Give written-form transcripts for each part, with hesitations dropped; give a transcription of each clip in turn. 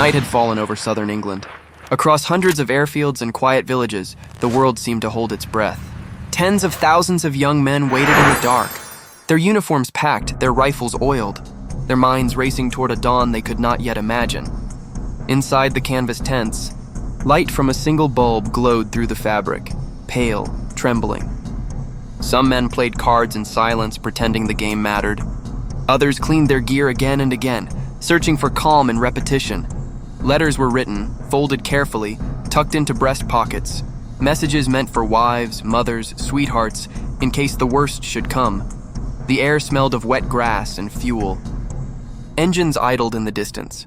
Night had fallen over southern England. Across hundreds of airfields and quiet villages, the world seemed to hold its breath. Tens of thousands of young men waited in the dark, their uniforms packed, their rifles oiled, their minds racing toward a dawn they could not yet imagine. Inside the canvas tents, light from a single bulb glowed through the fabric, pale, trembling. Some men played cards in silence, pretending the game mattered. Others cleaned their gear again and again, searching for calm and repetition. Letters were written, folded carefully, tucked into breast pockets. Messages meant for wives, mothers, sweethearts, in case the worst should come. The air smelled of wet grass and fuel. Engines idled in the distance.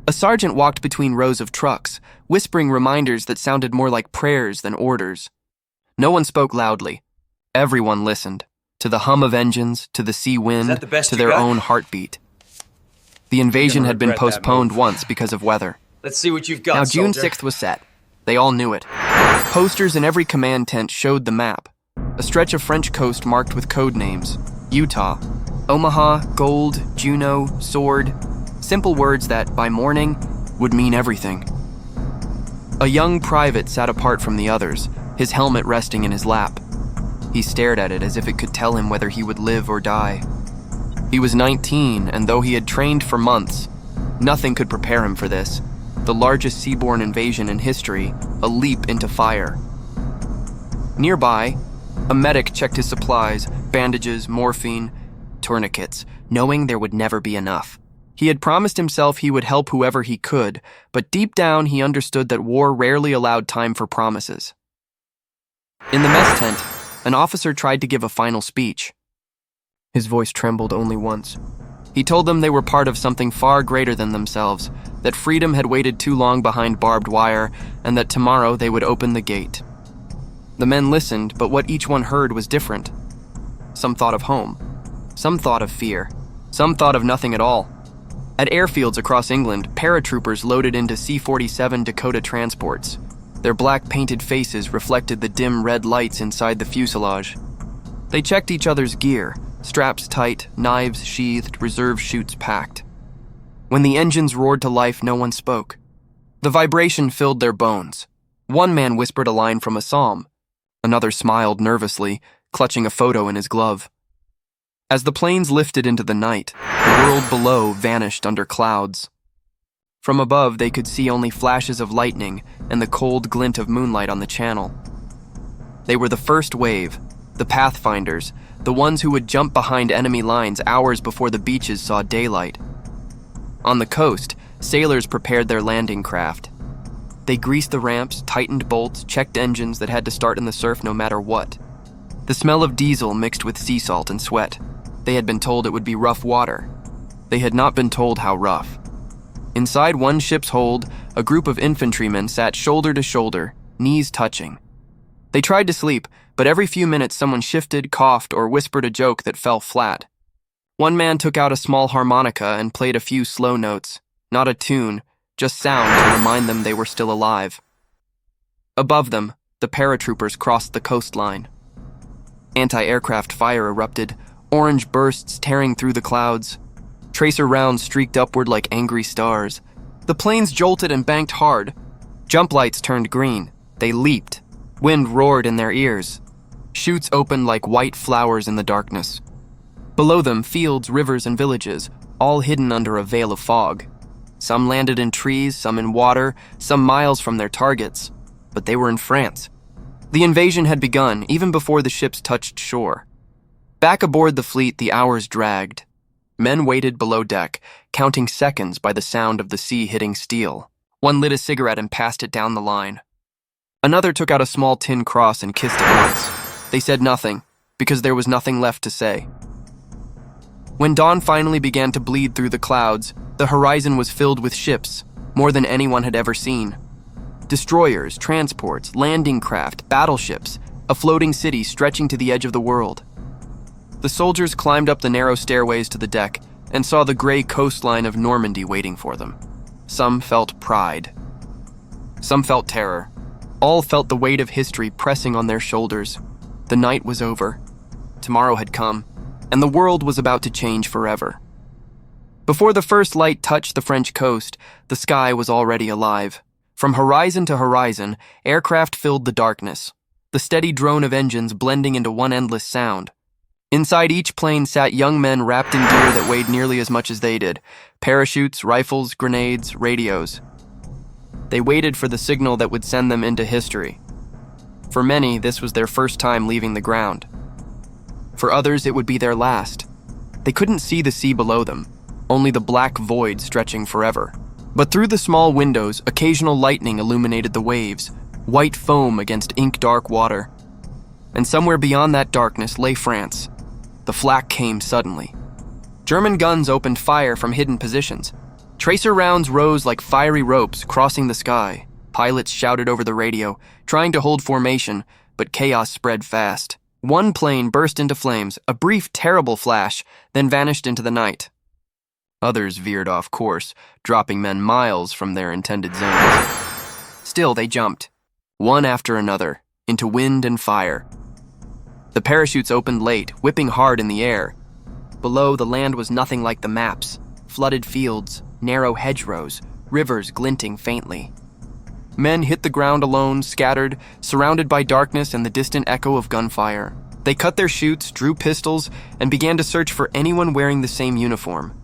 A sergeant walked between rows of trucks, whispering reminders that sounded more like prayers than orders. No one spoke loudly. Everyone listened, to the hum of engines, to the sea wind, to their own heartbeat. The invasion had been postponed once because of weather. Let's see what you've got, Now June soldier. 6th was set. They all knew it. Posters in every command tent showed the map. A stretch of French coast marked with code names. Utah, Omaha, Gold, Juno, Sword. Simple words that, by morning, would mean everything. A young private sat apart from the others, his helmet resting in his lap. He stared at it as if it could tell him whether he would live or die. He was 19, and though he had trained for months, nothing could prepare him for this. The largest seaborne invasion in history, a leap into fire. Nearby, a medic checked his supplies, bandages, morphine, tourniquets, knowing there would never be enough. He had promised himself he would help whoever he could, but deep down he understood that war rarely allowed time for promises. In the mess tent, an officer tried to give a final speech. His voice trembled only once. He told them they were part of something far greater than themselves, that freedom had waited too long behind barbed wire, and that tomorrow they would open the gate. The men listened, but what each one heard was different. Some thought of home. Some thought of fear. Some thought of nothing at all. At airfields across England, paratroopers loaded into C-47 Dakota transports. Their black painted faces reflected the dim red lights inside the fuselage. They checked each other's gear, straps tight, knives sheathed, reserve chutes packed. When the engines roared to life, no one spoke. The vibration filled their bones. One man whispered a line from a psalm. Another smiled nervously, clutching a photo in his glove. As the planes lifted into the night, the world below vanished under clouds. From above, they could see only flashes of lightning and the cold glint of moonlight on the channel. They were the first wave, the pathfinders, the ones who would jump behind enemy lines hours before the beaches saw daylight. On the coast, sailors prepared their landing craft. They greased the ramps, tightened bolts, checked engines that had to start in the surf no matter what. The smell of diesel mixed with sea salt and sweat. They had been told it would be rough water. They had not been told how rough. Inside one ship's hold, a group of infantrymen sat shoulder to shoulder, knees touching. They tried to sleep, but every few minutes someone shifted, coughed, or whispered a joke that fell flat. One man took out a small harmonica and played a few slow notes, not a tune, just sound to remind them they were still alive. Above them, the paratroopers crossed the coastline. Anti-aircraft fire erupted, orange bursts tearing through the clouds. Tracer rounds streaked upward like angry stars. The planes jolted and banked hard. Jump lights turned green. They leaped. Wind roared in their ears. Chutes opened like white flowers in the darkness. Below them, fields, rivers, and villages, all hidden under a veil of fog. Some landed in trees, some in water, some miles from their targets. But they were in France. The invasion had begun, even before the ships touched shore. Back aboard the fleet, the hours dragged. Men waited below deck, counting seconds by the sound of the sea hitting steel. One lit a cigarette and passed it down the line. Another took out a small tin cross and kissed it once. They said nothing, because there was nothing left to say. When dawn finally began to bleed through the clouds, the horizon was filled with ships, more than anyone had ever seen. Destroyers, transports, landing craft, battleships, a floating city stretching to the edge of the world. The soldiers climbed up the narrow stairways to the deck and saw the gray coastline of Normandy waiting for them. Some felt pride. Some felt terror. All felt the weight of history pressing on their shoulders. The night was over. Tomorrow had come, and the world was about to change forever. Before the first light touched the French coast, the sky was already alive. From horizon to horizon, aircraft filled the darkness, the steady drone of engines blending into one endless sound. Inside each plane sat young men wrapped in gear that weighed nearly as much as they did: parachutes, rifles, grenades, radios. They waited for the signal that would send them into history. For many, this was their first time leaving the ground. For others, it would be their last. They couldn't see the sea below them, only the black void stretching forever. But through the small windows, occasional lightning illuminated the waves, white foam against ink-dark water. And somewhere beyond that darkness lay France. The flak came suddenly. German guns opened fire from hidden positions. Tracer rounds rose like fiery ropes crossing the sky. Pilots shouted over the radio, trying to hold formation, but chaos spread fast. One plane burst into flames, a brief, terrible flash, then vanished into the night. Others veered off course, dropping men miles from their intended zones. Still, they jumped, one after another, into wind and fire. The parachutes opened late, whipping hard in the air. Below, the land was nothing like the maps: flooded fields, narrow hedgerows, rivers glinting faintly. Men hit the ground alone, scattered, surrounded by darkness and the distant echo of gunfire. They cut their chutes, drew pistols, and began to search for anyone wearing the same uniform.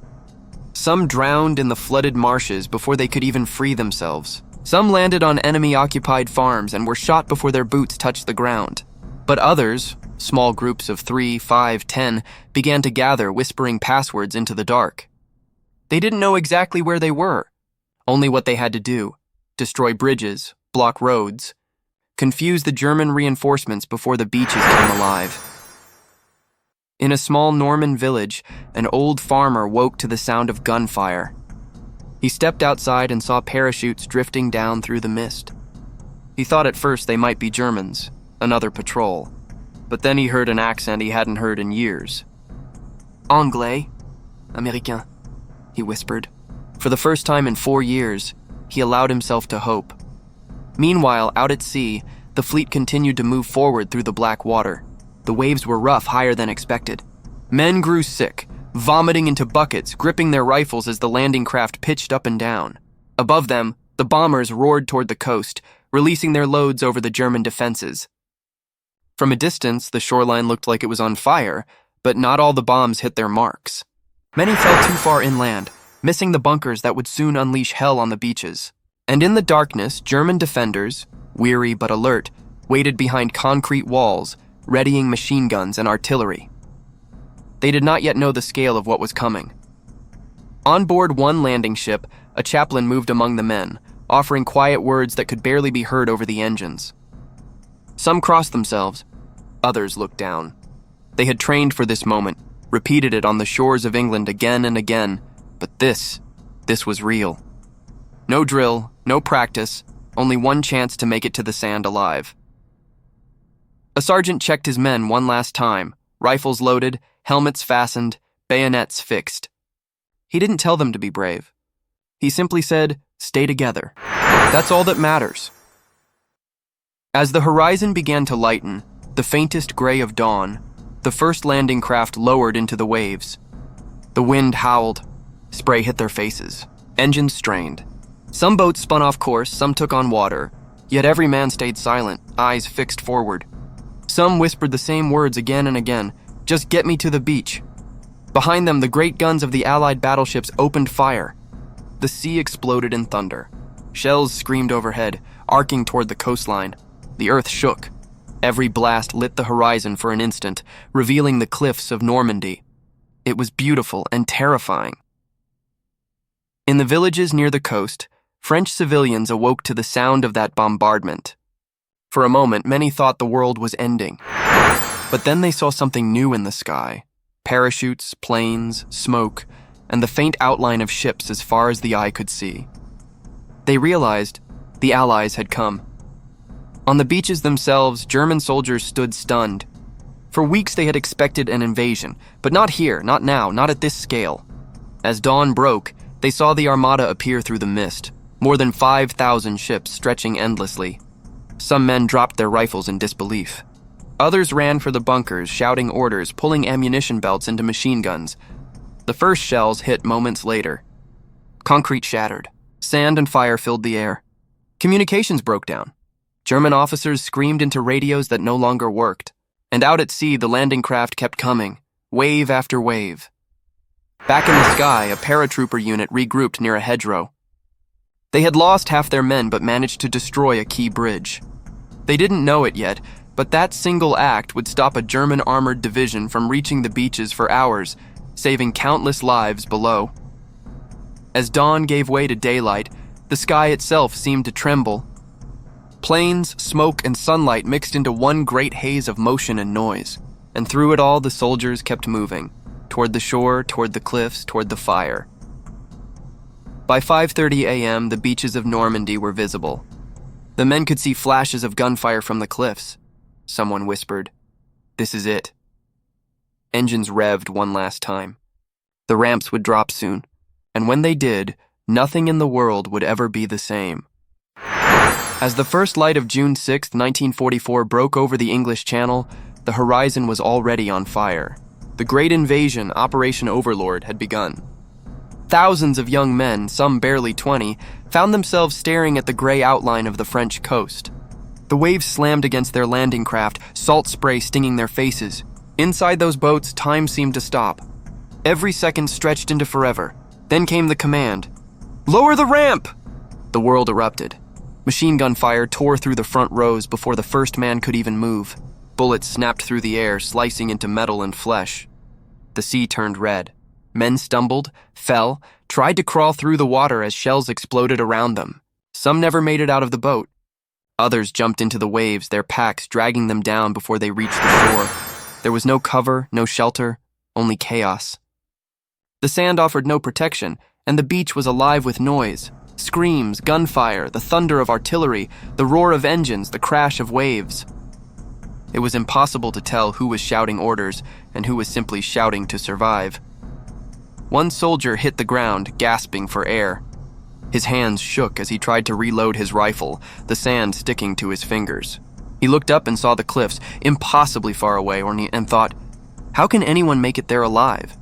Some drowned in the flooded marshes before they could even free themselves. Some landed on enemy-occupied farms and were shot before their boots touched the ground. But others, small groups of 3, 5, 10, began to gather, whispering passwords into the dark. They didn't know exactly where they were, only what they had to do: destroy bridges, block roads, confuse the German reinforcements before the beaches came alive. In a small Norman village, an old farmer woke to the sound of gunfire. He stepped outside and saw parachutes drifting down through the mist. He thought at first they might be Germans, another patrol, but then he heard an accent he hadn't heard in years. "Anglais, American," he whispered. For the first time in 4 years, he allowed himself to hope. Meanwhile, out at sea, the fleet continued to move forward through the black water. The waves were rough, higher than expected. Men grew sick, vomiting into buckets, gripping their rifles as the landing craft pitched up and down. Above them, the bombers roared toward the coast, releasing their loads over the German defenses. From a distance, the shoreline looked like it was on fire, but not all the bombs hit their marks. Many fell too far inland, missing the bunkers that would soon unleash hell on the beaches. And in the darkness, German defenders, weary but alert, waited behind concrete walls, readying machine guns and artillery. They did not yet know the scale of what was coming. On board one landing ship, a chaplain moved among the men, offering quiet words that could barely be heard over the engines. Some crossed themselves, others looked down. They had trained for this moment, repeated it on the shores of England again and again, but this was real. No drill, no practice, only one chance to make it to the sand alive. A sergeant checked his men one last time, rifles loaded, helmets fastened, bayonets fixed. He didn't tell them to be brave. He simply said, "Stay together. That's all that matters." As the horizon began to lighten, the faintest gray of dawn, the first landing craft lowered into the waves. The wind howled. Spray hit their faces. Engines strained. Some boats spun off course, some took on water, yet every man stayed silent, eyes fixed forward. Some whispered the same words again and again: "Just get me to the beach." Behind them, the great guns of the Allied battleships opened fire. The sea exploded in thunder. Shells screamed overhead, arcing toward the coastline. The earth shook. Every blast lit the horizon for an instant, revealing the cliffs of Normandy. It was beautiful and terrifying. In the villages near the coast, French civilians awoke to the sound of that bombardment. For a moment, many thought the world was ending. But then they saw something new in the sky: parachutes, planes, smoke, and the faint outline of ships as far as the eye could see. They realized the Allies had come. On the beaches themselves, German soldiers stood stunned. For weeks they had expected an invasion, but not here, not now, not at this scale. As dawn broke, they saw the armada appear through the mist, more than 5,000 ships stretching endlessly. Some men dropped their rifles in disbelief. Others ran for the bunkers, shouting orders, pulling ammunition belts into machine guns. The first shells hit moments later. Concrete shattered. Sand and fire filled the air. Communications broke down. German officers screamed into radios that no longer worked. And out at sea, the landing craft kept coming, wave after wave. Back in the sky, a paratrooper unit regrouped near a hedgerow. They had lost half their men but managed to destroy a key bridge. They didn't know it yet, but that single act would stop a German armored division from reaching the beaches for hours, saving countless lives below. As dawn gave way to daylight, the sky itself seemed to tremble. Planes, smoke, and sunlight mixed into one great haze of motion and noise, and through it all the soldiers kept moving, toward the shore, toward the cliffs, toward the fire. By 5:30 a.m., the beaches of Normandy were visible. The men could see flashes of gunfire from the cliffs. Someone whispered, "This is it." Engines revved one last time. The ramps would drop soon, and when they did, nothing in the world would ever be the same. As the first light of June 6, 1944 broke over the English Channel, the horizon was already on fire. The great invasion, Operation Overlord, had begun. Thousands of young men, some barely 20, found themselves staring at the gray outline of the French coast. The waves slammed against their landing craft, salt spray stinging their faces. Inside those boats, time seemed to stop. Every second stretched into forever. Then came the command, "Lower the ramp!" The world erupted. Machine gun fire tore through the front rows before the first man could even move. Bullets snapped through the air, slicing into metal and flesh. The sea turned red. Men stumbled, fell, tried to crawl through the water as shells exploded around them. Some never made it out of the boat. Others jumped into the waves, their packs dragging them down before they reached the shore. There was no cover, no shelter, only chaos. The sand offered no protection, and the beach was alive with noise. Screams, gunfire, the thunder of artillery, the roar of engines, the crash of waves. It was impossible to tell who was shouting orders and who was simply shouting to survive. One soldier hit the ground, gasping for air. His hands shook as he tried to reload his rifle, the sand sticking to his fingers. He looked up and saw the cliffs, impossibly far away, and thought, how can anyone make it there alive?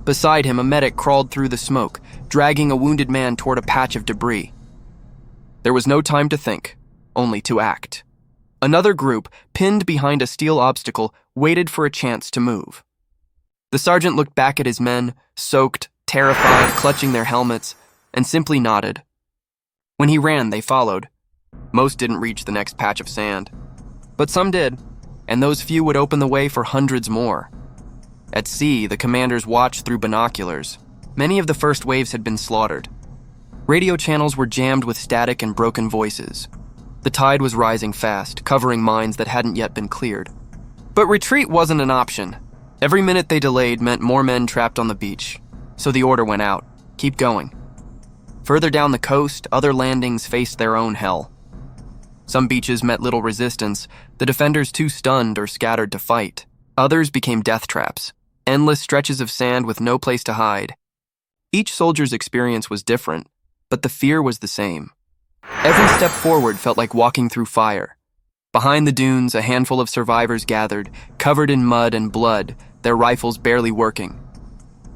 Beside him, a medic crawled through the smoke, dragging a wounded man toward a patch of debris. There was no time to think, only to act. Another group, pinned behind a steel obstacle, waited for a chance to move. The sergeant looked back at his men, soaked, terrified, clutching their helmets, and simply nodded. When he ran, they followed. Most didn't reach the next patch of sand. But some did, and those few would open the way for hundreds more. At sea, the commanders watched through binoculars. Many of the first waves had been slaughtered. Radio channels were jammed with static and broken voices. The tide was rising fast, covering mines that hadn't yet been cleared. But retreat wasn't an option. Every minute they delayed meant more men trapped on the beach. So the order went out, keep going. Further down the coast, other landings faced their own hell. Some beaches met little resistance, the defenders too stunned or scattered to fight. Others became death traps, endless stretches of sand with no place to hide. Each soldier's experience was different, but the fear was the same. Every step forward felt like walking through fire. Behind the dunes, a handful of survivors gathered, covered in mud and blood, their rifles barely working.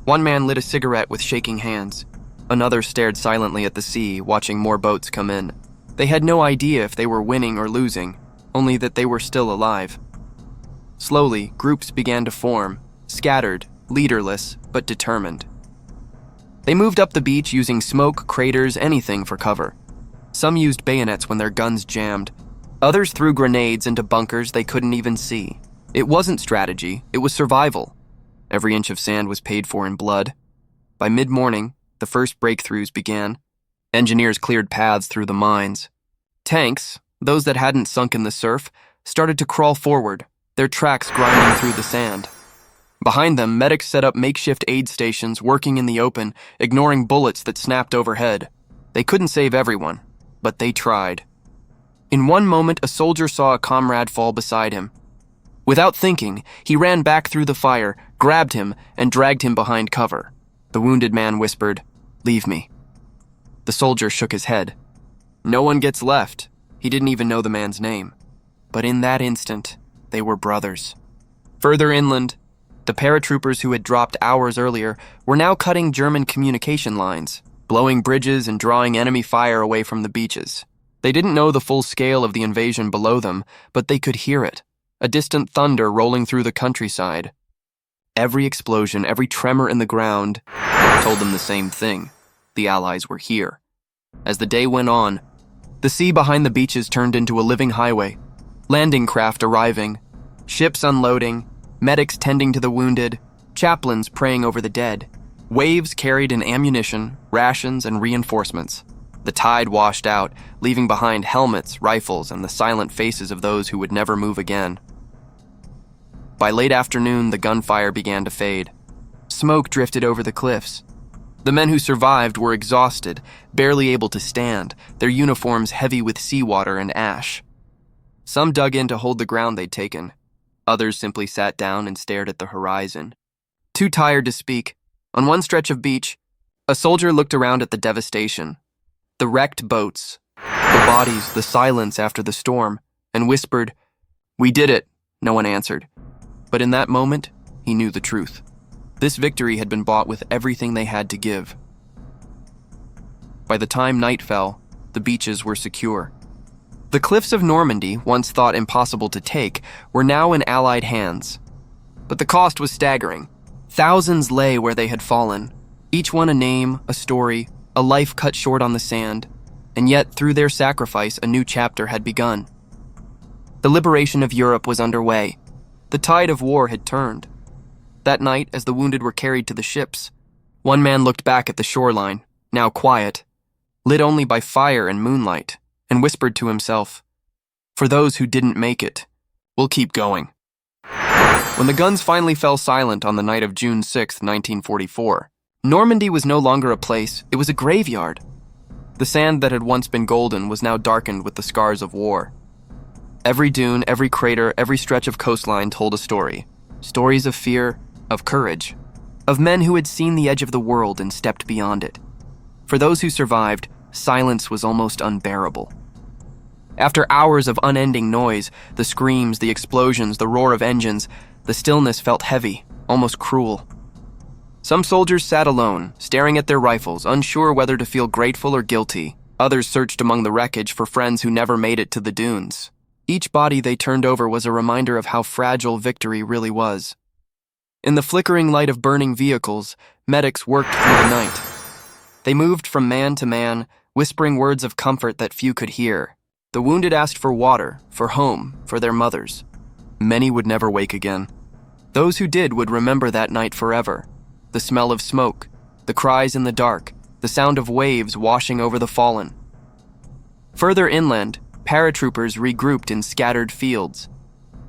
One man lit a cigarette with shaking hands. Another stared silently at the sea, watching more boats come in. They had no idea if they were winning or losing, only that they were still alive. Slowly, groups began to form, scattered, leaderless, but determined. They moved up the beach using smoke, craters, anything for cover. Some used bayonets when their guns jammed. Others threw grenades into bunkers they couldn't even see. It wasn't strategy, it was survival. Every inch of sand was paid for in blood. By mid-morning, the first breakthroughs began. Engineers cleared paths through the mines. Tanks, those that hadn't sunk in the surf, started to crawl forward, their tracks grinding through the sand. Behind them, medics set up makeshift aid stations, working in the open, ignoring bullets that snapped overhead. They couldn't save everyone, but they tried. In one moment, a soldier saw a comrade fall beside him. Without thinking, he ran back through the fire, grabbed him, and dragged him behind cover. The wounded man whispered, "Leave me." The soldier shook his head. No one gets left. He didn't even know the man's name. But in that instant, they were brothers. Further inland, The paratroopers who had dropped hours earlier were now cutting German communication lines, blowing bridges and drawing enemy fire away from the beaches. They didn't know the full scale of the invasion below them, but they could hear it, a distant thunder rolling through the countryside. Every explosion, every tremor in the ground told them the same thing. The Allies were here. As the day went on, the sea behind the beaches turned into a living highway. Landing craft arriving, ships unloading, medics tending to the wounded, chaplains praying over the dead. Waves carried in ammunition, rations, and reinforcements. The tide washed out, leaving behind helmets, rifles, and the silent faces of those who would never move again. By late afternoon, the gunfire began to fade. Smoke drifted over the cliffs. The men who survived were exhausted, barely able to stand, their uniforms heavy with seawater and ash. Some dug in to hold the ground they'd taken. Others simply sat down and stared at the horizon. Too tired to speak, on one stretch of beach, a soldier looked around at the devastation. The wrecked boats, the bodies, the silence after the storm, and whispered, "We did it," no one answered. But in that moment, he knew the truth. This victory had been bought with everything they had to give. By the time night fell, the beaches were secure. The cliffs of Normandy, once thought impossible to take, were now in Allied hands. But the cost was staggering. Thousands lay where they had fallen, each one a name, a story, a life cut short on the sand, and yet through their sacrifice a new chapter had begun. The liberation of Europe was underway. The tide of war had turned. That night, as the wounded were carried to the ships, one man looked back at the shoreline, now quiet, lit only by fire and moonlight, and whispered to himself, "For those who didn't make it, we'll keep going." When the guns finally fell silent on the night of June 6, 1944, Normandy was no longer a place, it was a graveyard. The sand that had once been golden was now darkened with the scars of war. Every dune, every crater, every stretch of coastline told a story. Stories of fear, of courage, of men who had seen the edge of the world and stepped beyond it. For those who survived, silence was almost unbearable. After hours of unending noise, the screams, the explosions, the roar of engines, the stillness felt heavy, almost cruel. Some soldiers sat alone, staring at their rifles, unsure whether to feel grateful or guilty. Others searched among the wreckage for friends who never made it to the dunes. Each body they turned over was a reminder of how fragile victory really was. In the flickering light of burning vehicles, medics worked through the night. They moved from man to man, whispering words of comfort that few could hear. The wounded asked for water, for home, for their mothers. Many would never wake again. Those who did would remember that night forever. The smell of smoke, the cries in the dark, the sound of waves washing over the fallen. Further inland, paratroopers regrouped in scattered fields.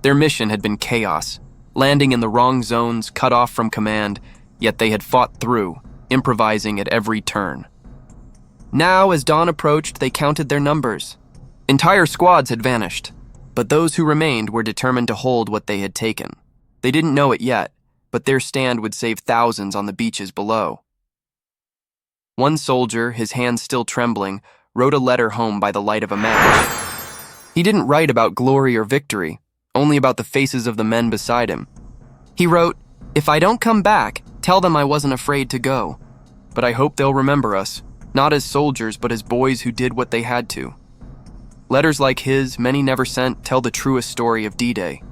Their mission had been chaos, landing in the wrong zones, cut off from command, yet they had fought through, improvising at every turn. Now, as dawn approached, they counted their numbers. Entire squads had vanished, but those who remained were determined to hold what they had taken. They didn't know it yet, but their stand would save thousands on the beaches below. One soldier, his hands still trembling, wrote a letter home by the light of a match. He didn't write about glory or victory, only about the faces of the men beside him. He wrote, "If I don't come back, tell them I wasn't afraid to go. But I hope they'll remember us, not as soldiers, but as boys who did what they had to." Letters like his, many never sent, tell the truest story of D-Day.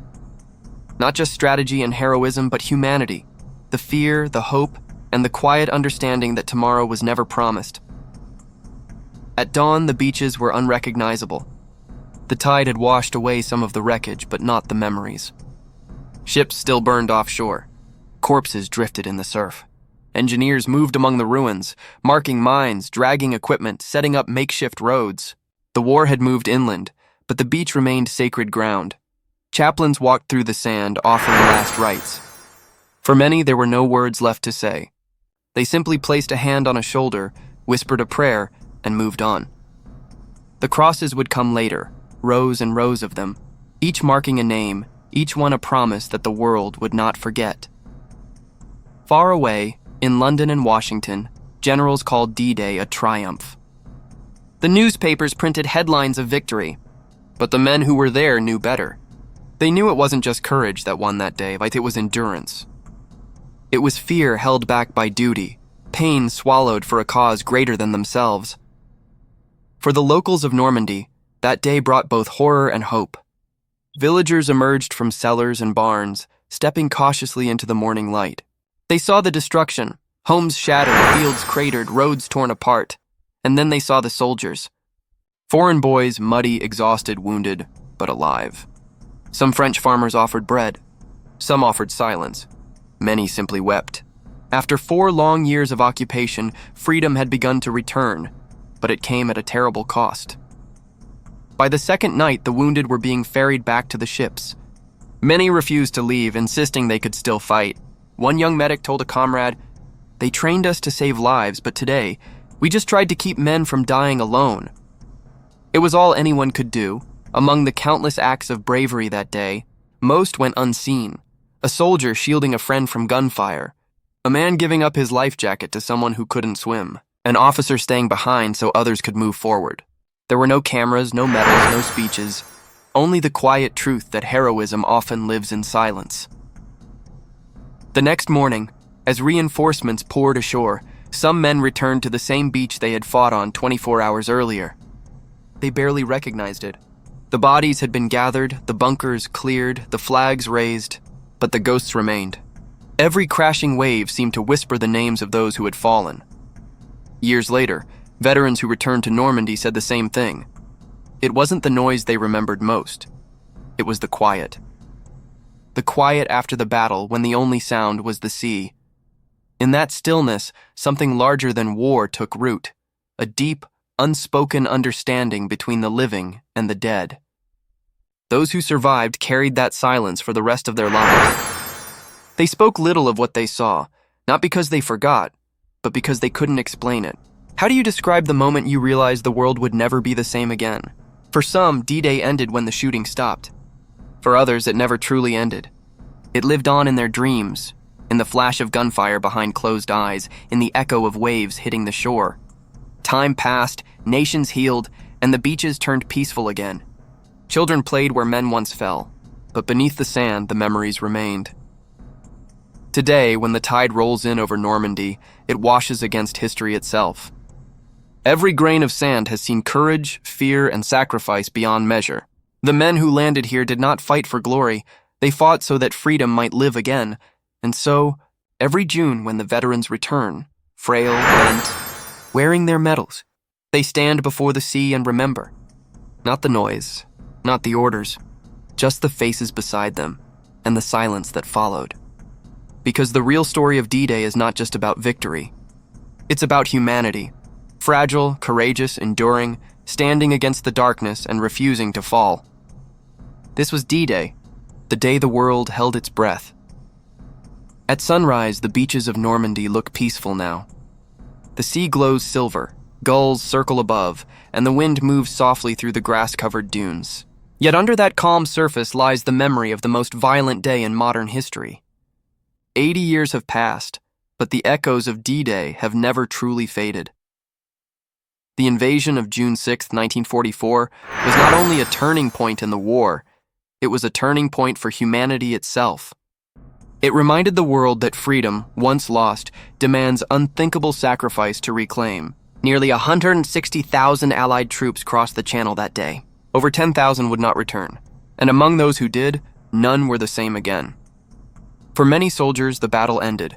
Not just strategy and heroism, but humanity, the fear, the hope, and the quiet understanding that tomorrow was never promised. At dawn, the beaches were unrecognizable. The tide had washed away some of the wreckage, but not the memories. Ships still burned offshore. Corpses drifted in the surf. Engineers moved among the ruins, marking mines, dragging equipment, setting up makeshift roads. The war had moved inland, but the beach remained sacred ground. Chaplains walked through the sand, offering last rites. For many, there were no words left to say. They simply placed a hand on a shoulder, whispered a prayer, and moved on. The crosses would come later, rows and rows of them, each marking a name, each one a promise that the world would not forget. Far away, in London and Washington, generals called D-Day a triumph. The newspapers printed headlines of victory, but the men who were there knew better. They knew it wasn't just courage that won that day, like it was endurance. It was fear held back by duty, pain swallowed for a cause greater than themselves. For the locals of Normandy, that day brought both horror and hope. Villagers emerged from cellars and barns, stepping cautiously into the morning light. They saw the destruction, homes shattered, fields cratered, roads torn apart, and then they saw the soldiers. Foreign boys, muddy, exhausted, wounded, but alive. Some French farmers offered bread. Some offered silence. Many simply wept. After 4 long years of occupation, freedom had begun to return, but it came at a terrible cost. By the second night, the wounded were being ferried back to the ships. Many refused to leave, insisting they could still fight. One young medic told a comrade, "They trained us to save lives, but today, we just tried to keep men from dying alone." It was all anyone could do. Among the countless acts of bravery that day, most went unseen. A soldier shielding a friend from gunfire. A man giving up his life jacket to someone who couldn't swim. An officer staying behind so others could move forward. There were no cameras, no medals, no speeches. Only the quiet truth that heroism often lives in silence. The next morning, as reinforcements poured ashore, some men returned to the same beach they had fought on 24 hours earlier. They barely recognized it. The bodies had been gathered, the bunkers cleared, the flags raised, but the ghosts remained. Every crashing wave seemed to whisper the names of those who had fallen. Years later, veterans who returned to Normandy said the same thing. It wasn't the noise they remembered most. It was the quiet. The quiet after the battle, when the only sound was the sea. In that stillness, something larger than war took root, a deep, unspoken understanding between the living and the dead. Those who survived carried that silence for the rest of their lives. They spoke little of what they saw, not because they forgot, but because they couldn't explain it. How do you describe the moment you realized the world would never be the same again? For some, D-Day ended when the shooting stopped. For others, it never truly ended. It lived on in their dreams, in the flash of gunfire behind closed eyes, in the echo of waves hitting the shore. Time passed, nations healed, and the beaches turned peaceful again. Children played where men once fell, but beneath the sand, the memories remained. Today, when the tide rolls in over Normandy, it washes against history itself. Every grain of sand has seen courage, fear, and sacrifice beyond measure. The men who landed here did not fight for glory. They fought so that freedom might live again. And so, every June when the veterans return, frail, bent, wearing their medals, they stand before the sea and remember. Not the noise, not the orders, just the faces beside them and the silence that followed. Because the real story of D-Day is not just about victory. It's about humanity, fragile, courageous, enduring, standing against the darkness and refusing to fall. This was D-Day, the day the world held its breath. At sunrise, the beaches of Normandy look peaceful now. The sea glows silver, gulls circle above, and the wind moves softly through the grass-covered dunes. Yet under that calm surface lies the memory of the most violent day in modern history. 80 years have passed, but the echoes of D-Day have never truly faded. The invasion of June 6, 1944, was not only a turning point in the war, it was a turning point for humanity itself. It reminded the world that freedom, once lost, demands unthinkable sacrifice to reclaim. Nearly 160,000 Allied troops crossed the Channel that day. Over 10,000 would not return, and among those who did, none were the same again. For many soldiers, the battle ended.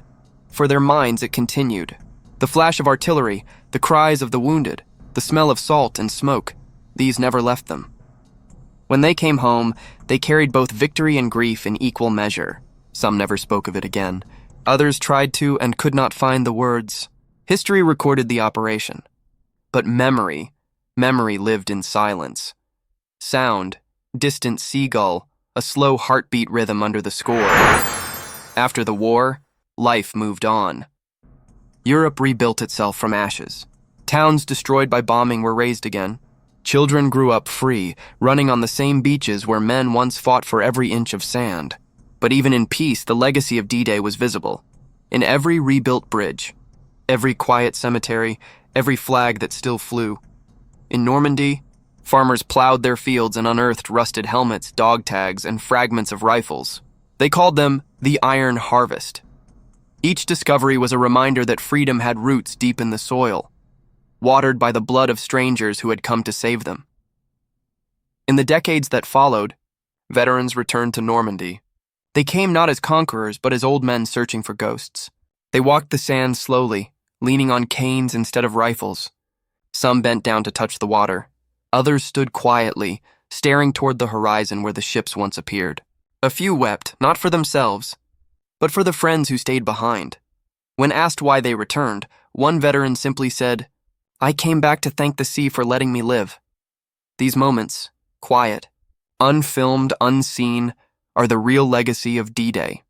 For their minds, it continued. The flash of artillery, the cries of the wounded, the smell of salt and smoke, these never left them. When they came home, they carried both victory and grief in equal measure. Some never spoke of it again. Others tried to and could not find the words. History recorded the operation. But memory lived in silence. Sound, distant seagull, a slow heartbeat rhythm under the score. After the war, life moved on. Europe rebuilt itself from ashes. Towns destroyed by bombing were raised again. Children grew up free, running on the same beaches where men once fought for every inch of sand. But even in peace, the legacy of D-Day was visible. In every rebuilt bridge, every quiet cemetery, every flag that still flew. In Normandy, farmers plowed their fields and unearthed rusted helmets, dog tags, and fragments of rifles. They called them the Iron Harvest. Each discovery was a reminder that freedom had roots deep in the soil, watered by the blood of strangers who had come to save them. In the decades that followed, veterans returned to Normandy. They came not as conquerors, but as old men searching for ghosts. They walked the sands slowly, leaning on canes instead of rifles. Some bent down to touch the water. Others stood quietly, staring toward the horizon where the ships once appeared. A few wept, not for themselves, but for the friends who stayed behind. When asked why they returned, one veteran simply said, "I came back to thank the sea for letting me live." These moments, quiet, unfilmed, unseen, are the real legacy of D-Day.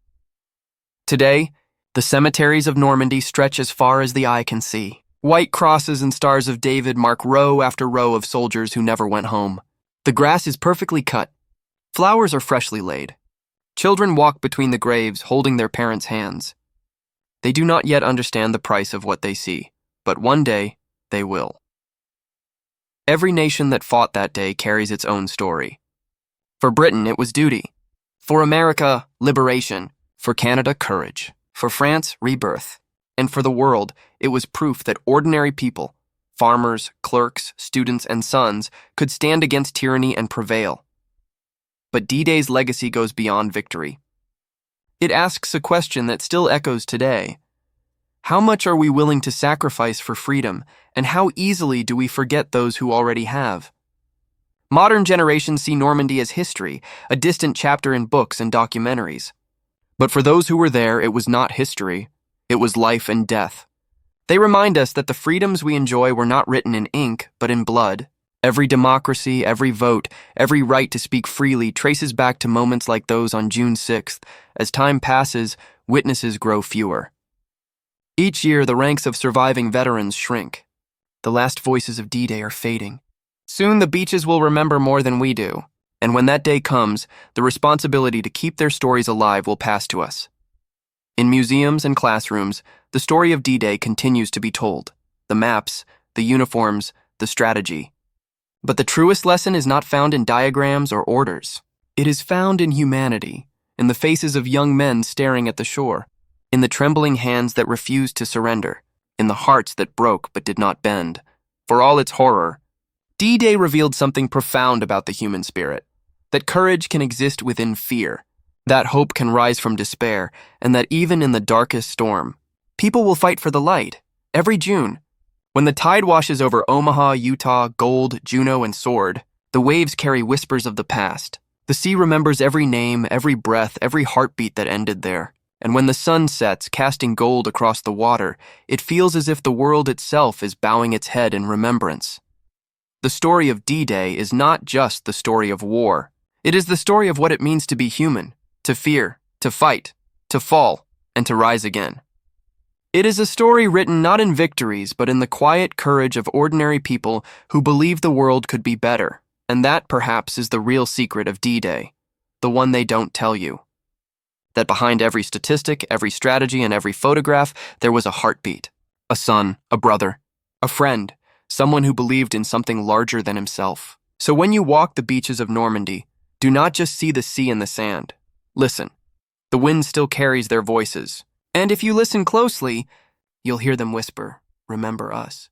Today, the cemeteries of Normandy stretch as far as the eye can see. White crosses and stars of David mark row after row of soldiers who never went home. The grass is perfectly cut. Flowers are freshly laid. Children walk between the graves, holding their parents' hands. They do not yet understand the price of what they see, but one day they will. Every nation that fought that day carries its own story. For Britain, it was duty. For America, liberation. For Canada, courage. For France, rebirth. And for the world, it was proof that ordinary people, farmers, clerks, students, and sons, could stand against tyranny and prevail. But D-Day's legacy goes beyond victory. It asks a question that still echoes today. How much are we willing to sacrifice for freedom, and how easily do we forget those who already have? Modern generations see Normandy as history, a distant chapter in books and documentaries. But for those who were there, it was not history. It was life and death. They remind us that the freedoms we enjoy were not written in ink, but in blood. Every democracy, every vote, every right to speak freely traces back to moments like those on June 6th. As time passes, witnesses grow fewer. Each year, the ranks of surviving veterans shrink. The last voices of D-Day are fading. Soon, the beaches will remember more than we do. And when that day comes, the responsibility to keep their stories alive will pass to us. In museums and classrooms, the story of D-Day continues to be told. The maps, the uniforms, the strategy. But the truest lesson is not found in diagrams or orders. It is found in humanity, in the faces of young men staring at the shore, in the trembling hands that refused to surrender, in the hearts that broke but did not bend. For all its horror, D-Day revealed something profound about the human spirit, that courage can exist within fear, that hope can rise from despair, and that even in the darkest storm, people will fight for the light. Every June, when the tide washes over Omaha, Utah, Gold, Juneau, and Sword, the waves carry whispers of the past. The sea remembers every name, every breath, every heartbeat that ended there. And when the sun sets, casting gold across the water, it feels as if the world itself is bowing its head in remembrance. The story of D-Day is not just the story of war. It is the story of what it means to be human, to fear, to fight, to fall, and to rise again. It is a story written not in victories, but in the quiet courage of ordinary people who believe the world could be better. And that, perhaps, is the real secret of D-Day, the one they don't tell you. That behind every statistic, every strategy, and every photograph, there was a heartbeat. A son, a brother, a friend, someone who believed in something larger than himself. So when you walk the beaches of Normandy, do not just see the sea and the sand. Listen. The wind still carries their voices. And if you listen closely, you'll hear them whisper, "Remember us."